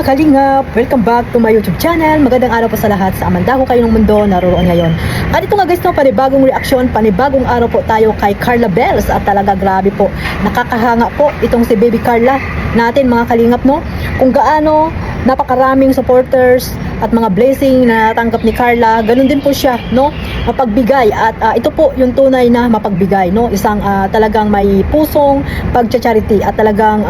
Kalingap! Welcome back to my YouTube channel. Magandang araw po sa lahat sa amandaho kayo ng mundo naroon ngayon. At ito nga guys, no, panibagong reaksyon, panibagong araw po tayo kay Carla Bells. At talaga grabe po, nakakahanga po itong si Baby Carla natin mga kalingap, no? Kung gaano napakaraming supporters at mga blessing na natanggap ni Carla, ganun din po siya, no? Mapagbigay at ito po yung tunay na mapagbigay, no? Isang talagang may pusong pagcha-charity at talagang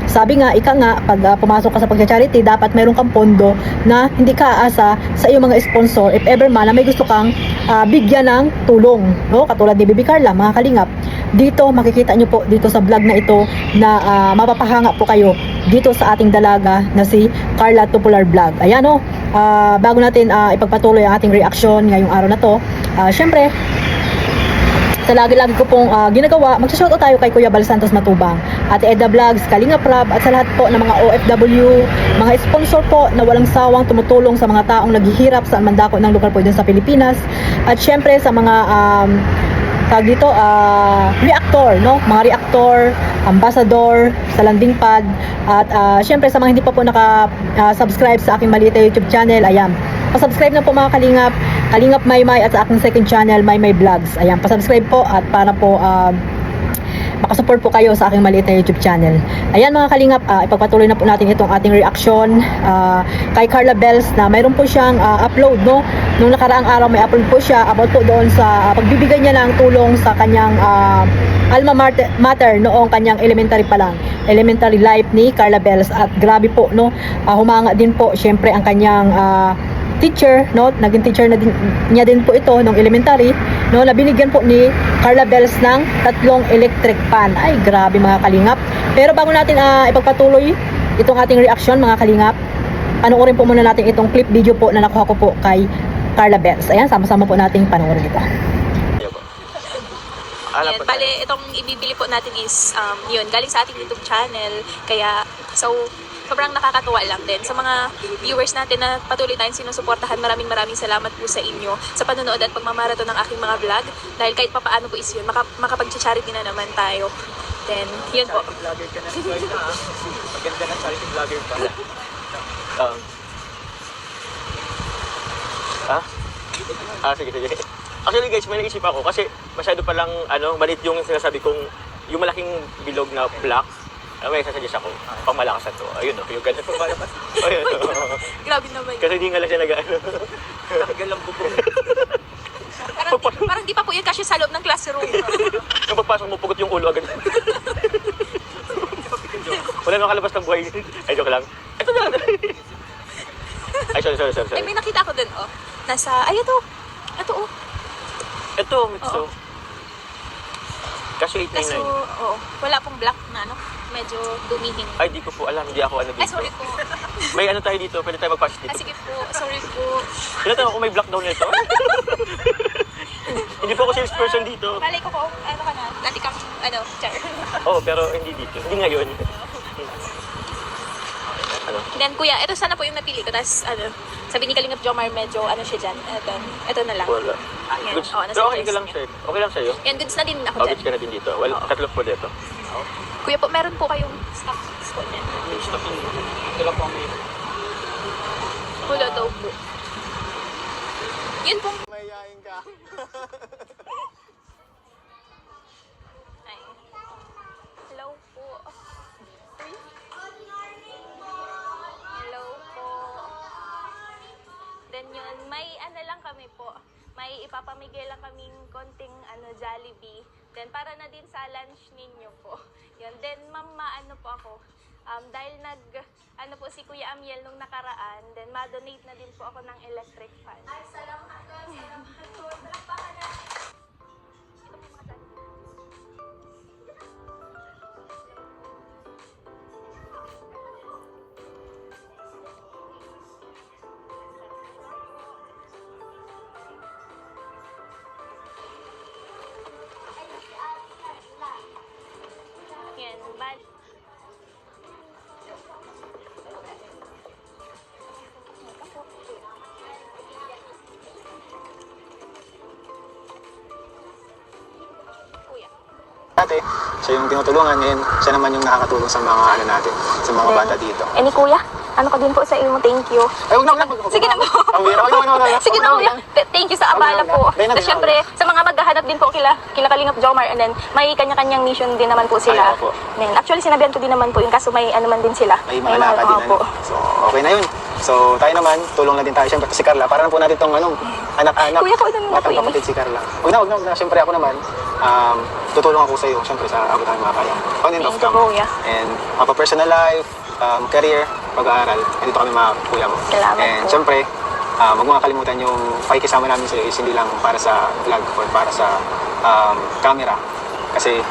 sabi nga, ika nga, pag pumasok ka sa pagcha-charity, dapat meron kang pondo na hindi ka aasa sa iyong mga sponsor if ever man na may gusto kang bigyan ng tulong, no? Katulad ni Baby Carla, mga kalingap. Dito makikita nyo po dito sa vlog na ito na mapapahanga po kayo dito sa ating dalaga na si Carla Tupular Vlog. Ayan, no? Bago natin ipagpatuloy ang ating reaction ngayong araw na to, syempre sa lagi-lagi ko pong ginagawa, magsashoutout tayo kay Kuya Bal Santos Matubang, Ate Edda Vlogs, Kalinga Prab, at sa lahat po ng mga OFW, mga sponsor po na walang sawang tumutulong sa mga taong naghihirap sa mandako ng lugar po dyan sa Pilipinas. At syempre sa mga tag dito, reactor, no? Mga reactor, ambassador, sa landing pad, at syempre sa mga hindi pa po naka-subscribe sa aking maliit na YouTube channel, ayan, pasubscribe na po mga kalingap, Kalingap Maymay, at sa aking second channel, Maymay Vlogs. Ayan, pasubscribe po at para po makasupport po kayo sa aking maliit na YouTube channel. Ayan mga kalingap, ipagpatuloy na po natin itong ating reaction kay Carla Bells na mayroon po siyang upload, no? Nung nakaraang araw may upload po siya about po doon sa pagbibigay niya ng tulong sa kanyang alma mater noong kanyang elementary pa lang. Elementary life ni Carla Bells, at grabe po, no? Humanga din po syempre ang kanyang teacher, no? Naging teacher na niya din po ito nung elementary, no? Na binigyan po ni Carla Bells ng 3 electric fan. Ay, grabe mga kalingap. Pero bago natin ipagpatuloy itong ating reaction mga kalingap, panoorin po muna natin itong clip video po na nakuha ko po kay Carla Bells. Ayan, sama-sama po nating panoorin ito. Yan, bale, itong ibibili po natin is, yun, galing sa ating YouTube channel. Kaya, so, sobrang nakakatuwa lang din. Sa mga viewers natin na patuloy tayong sinusuportahan, maraming salamat po sa inyo sa panonood at pagmamarathon ng aking mga vlog. Dahil kahit papaano po is yun, makapag-charity na naman tayo. Then, yun po. Vlogger ka na. Maganda na, charity vlogger pala. Sige. Actually guys, may naisip ako kasi masyado palang maliit yung sinasabi kong yung malaking bilog na black. May sasuggest ako, pangmalakasan to. Ayun yung ganun. Pangmalakas? Ayun Grabe naman. Kasi hindi nga lang siya nag-ano. Nakagal lang bubong. Parang di pa po yun kasi sa loob ng classroom. Yung pagpasok mo, pugot yung ulo agad. Wala nang kalabas ng buhay. Ay, joke lang. Ito na. Ay, sorry. Ay, may nakita ko dun, oh. Nasa, ay, ito. Ito, oh. Ito, Mitsu. Kaso 899. Kaso, oo. Wala pong black na, medyo dumihin. Ay, di ko po alam. Hindi ako dito. Ay, sorry po. May tayo dito. Pwede tayo mag-pass dito. Sige po. Sorry po. Pinatawag ko may black daw nito. Hindi po ako salesperson dito. Malay ko po, ka na. Dati kang, char. Oo, pero hindi dito. Hindi ngayon. Then, kuya, ito sana po yung napili ko. Tapos, sabi ni Kalingap Jomar, medyo, siya dyan. Ito na lang. Wala. Yan. Goods. Oo, nasa Pero okay choice ka lang niya. sa'yo. Okay lang sa'yo. Yan, goods na din ako Oh, dyan. goods ka na din dito. Well, Oo. 3 po dito. Kuya po, meron po kayong stock po niyan. Ito lang po ang may... Wala daw po. Yun po. Mayayain ka. Ay. Hello po. Uy. Hello po. Then yun, may lang kami po. May ipapamigay lang kaming konting Jollibee. Then para na din sa lunch ninyo po. Yun. Then ma'am, po ako. Dahil po si Kuya Amiel nung nakaraan, then ma-donate na din po ako ng electric fan. Ay, salamat po. Palakpakan na. Ito po mga Jollibee. Yan, bal. Kuya. Dati, siya yung tinutulungan, ngayon siya naman yung nakakatulong sa mga natin, sa mga bata dito. Ni Kuya? ano ko din po sa iyo, thank you. Ay, huwag na. Sige na po. Ang bira. Wag. Sige na kuya. Thank you sa abala po. Dahil na, Tapos syempre, sa mga maghahanap din po kila Kalingap Jomar, and then may kanya-kanyang mission din naman po sila. Ay, opo. Then, actually, sinabihan ko din naman po yung kaso may ano man din sila. May mga lakad din. po. So, okay na yun. So, tayo naman, tulong na din tayo. Siyempre, si Carla, para na po natin itong anak-anak. Kuya, kaunan mo na po batang yun. kapatid si Carla. Huwag na. Siyempre, ako naman, tutulong ako sa iyo. Siyempre, sa abot tayo makakaya. On and off Thank you, cam. kuya. And, personal life, career, pag-aaral, nandito kami mga kuya mo. Salamat And, po. siyempre, huwag mo kalimutan yung pakikisama namin sa iyo is hindi lang para sa vlog or para sa camera. Kasi,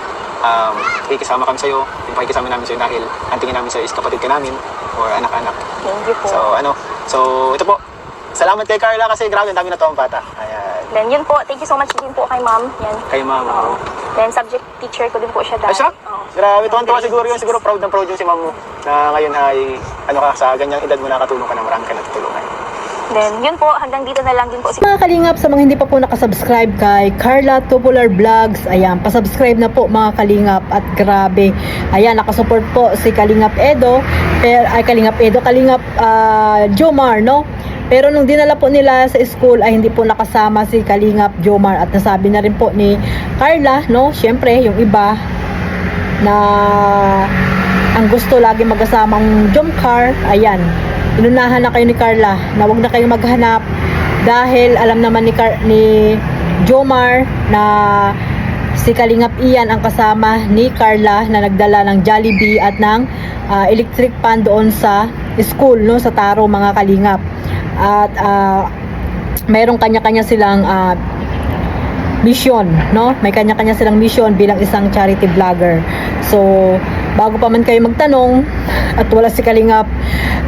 pakikisama kami sa iyo, yung pakikisama namin sa iyo dahil ang tingin namin sa iyo is kapatid ka namin or anak-anak. Thank you po. So, ito po. Salamat kay Carla kasi grabe, ang dami na to ang bata. Ayan. Then, yun po. Thank you so much din po kay ma'am. Yan. Kay ma'am. Oo. Then, subject teacher ko din po siya Ay, siya? Oo. Grabe, tuwan-tuwa siguro yun. Siguro proud na proud yung si ma'am mo. Na ngayon ay, sa ganyang edad mo nakatulong ka na marami ka natutulungan. Then, yun po. Hanggang dito na lang din po. Mga kalingap, sa mga hindi pa po nakasubscribe kay Carla Tubular Vlogs, ayan, pasubscribe na po mga kalingap. At grabe, ayan, nakasupport po si Kalingap Edo, Kalingap Jomar, no? Pero nung dinala po nila sa school ay hindi po nakasama si Kalingap Jomar, at nasabi na rin po ni Carla, no? Syempre, yung iba na ang gusto lagi magkasamang Jomcar, ayan, inunahan na kayo ni Carla na wag na kayong maghanap dahil alam naman ni Jomar na si Kalingap Ian ang kasama ni Carla na nagdala ng Jollibee at ng electric pan doon sa school, no, sa Taro, mga kalingap. At mayroong kanya-kanya silang mission, no? May kanya-kanya silang mission bilang isang charity vlogger. So, bago pa man kayo magtanong at wala si Kalingap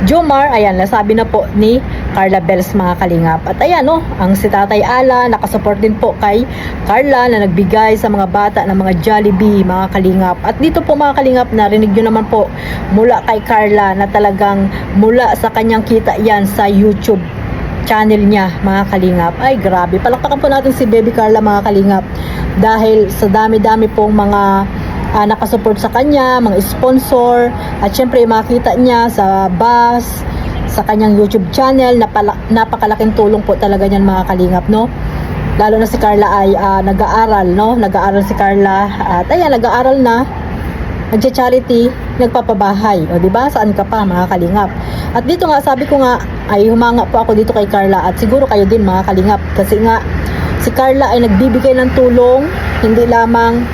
Jomar, ayan, nasabi na po ni Carla Bells, mga kalingap. At ayan, no, ang si Tatay Ala nakasupport din po kay Carla na nagbigay sa mga bata ng mga Jollibee, mga kalingap. At dito po, mga kalingap, narinig nyo naman po mula kay Carla na talagang mula sa kanyang kita yan sa YouTube channel niya, mga kalingap. Ay, grabe. Palakpakan po natin si Baby Carla, mga kalingap, dahil sa dami-dami pong mga nakasupport sa kanya, mga sponsor, at syempre makita niya sa bus, sa kanyang YouTube channel, napakalaking tulong po talaga niyan, mga kalingap, no? Lalo na si Carla ay nag-aaral, no? Nag-aaral si Carla, at ayan, nag-aaral na, nagcha-charity, nagpapabahay. O, diba? Saan ka pa, mga kalingap? At dito nga, sabi ko nga, ay humanga po ako dito kay Carla, at siguro kayo din, mga kalingap, kasi nga, si Carla ay nagbibigay ng tulong, hindi lamang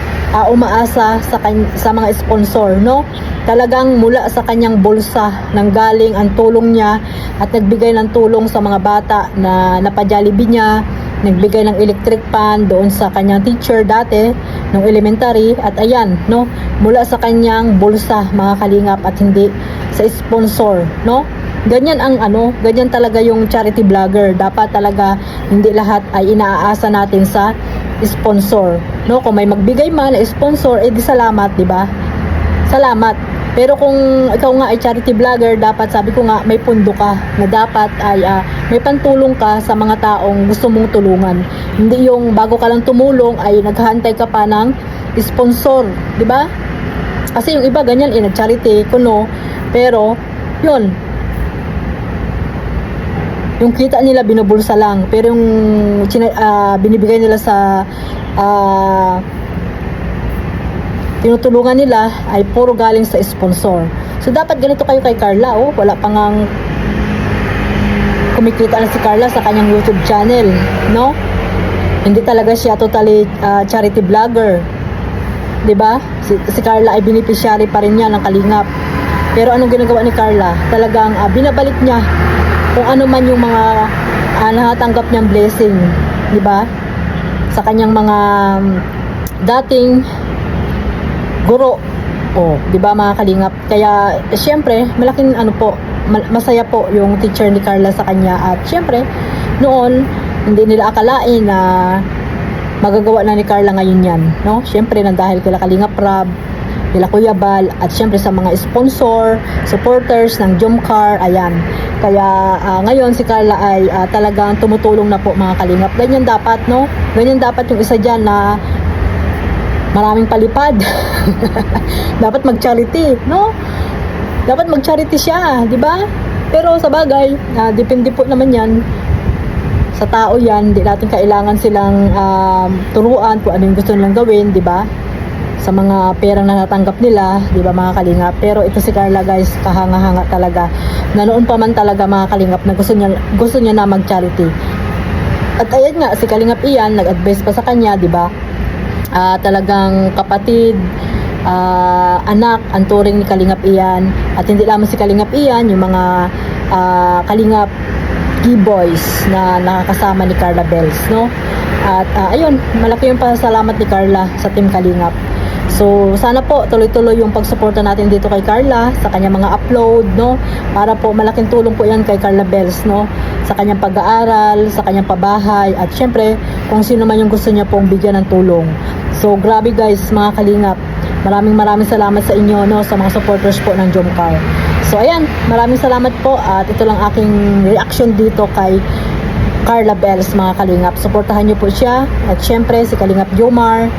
umaasa sa mga sponsor, no? Talagang mula sa kanyang bulsa nanggaling ang tulong niya, at nagbigay ng tulong sa mga bata na napa-Jollibee niya, nagbigay ng electric pan doon sa kanyang teacher dati nung elementary, at ayan, no, mula sa kanyang bulsa, mga kalingap, at hindi sa sponsor, no? Ganyan ganyan talaga yung charity vlogger. Dapat talaga hindi lahat ay inaasa natin sa sponsor, no? Kung may magbigay man na sponsor, di salamat, di ba? Salamat. Pero kung ikaw nga ay charity vlogger, dapat, sabi ko nga, may pundo ka na dapat ay may pantulong ka sa mga taong gusto mong tulungan. Hindi yung bago ka lang tumulong ay naghahantay ka pa ng sponsor, di ba? Kasi yung iba ganyan, nag-charity kuno, pero yun, yung kita nila binubulsa lang, pero yung binibigay nila sa tinutulungan nila ay puro galing sa sponsor. So dapat ganito kayo kay Carla, oh, wala pa ngang kumikita na si Carla sa kanyang YouTube channel, no? Hindi talaga siya totally charity vlogger, 'di ba? Si Carla ay beneficiary pa rin niya ng Kalingap. Pero anong ginagawa ni Carla? Talagang binabalik niya kung ano man yung mga natanggap niyang blessing, 'di ba? Sa kanyang mga dating guro. Oh, 'di ba, mga kalingap? Kaya syempre, malaking masaya po yung teacher ni Carla sa kanya, at syempre noon hindi nila akalain na magagawa na ni Carla ngayon 'yan, no? Syempre nang dahil kila Kalingap Rab, kila Kuya Bal, at syempre sa mga sponsor, supporters ng Jomcar, ayan. Kaya ngayon si Carla ay talagang tumutulong na po, mga kalingap. Ganyan dapat, no? Ganyan dapat yung isa dyan na maraming palipad. Dapat mag-charity, no? Dapat mag-charity siya, di ba? Pero sa bagay, depende po naman yan sa tao yan. Hindi natin kailangan silang turuan kung ano yung gusto nilang gawin, di ba? Sa mga perang na natanggap nila, di ba mga kalingap? Pero ito si Carla guys, kahanga-hanga talaga. Na noon pa man talaga mga kalingap na gusto niya na mag-charity. At ayan nga, si Kalingap Ian, nag-advise pa sa kanya, di ba? Talagang kapatid, anak, ang turing ni Kalingap Ian. At hindi lamang si Kalingap Ian, yung mga Kalingap G-boys na nakakasama ni Carla Bells, no? At ayun, malaki yung pasalamat ni Carla sa Team Kalingap. So, sana po tuloy-tuloy yung pagsuporta natin dito kay Carla sa kanyang mga upload, no? Para po malaking tulong po 'yan kay Carla Bells, no? Sa kanyang pag-aaral, sa kanyang pabahay, at syempre, kung sino man yung gusto niya pong bigyan ng tulong. So, grabe guys, mga Kalingap. Maraming salamat sa inyo, no, sa mga supporters po ng Jomcar. So, ayan, maraming salamat po at ito lang aking reaction dito kay Carla Bells, mga Kalingap. Suportahan niyo po siya at syempre si Kalingap Jomar,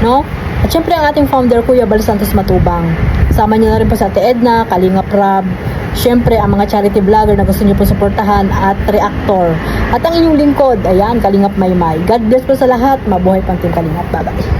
no? At syempre ang ating founder, Kuya Bal Santos Matubang. Sama niyo na rin po sa Ate Edna, Kalingap Rab, syempre ang mga charity vlogger na gusto niyo po suportahan at reactor. At ang inyong lingkod, ayan, Kalingap Maymay. God bless po sa lahat. Mabuhay pang Team Kalingap. Bye-bye.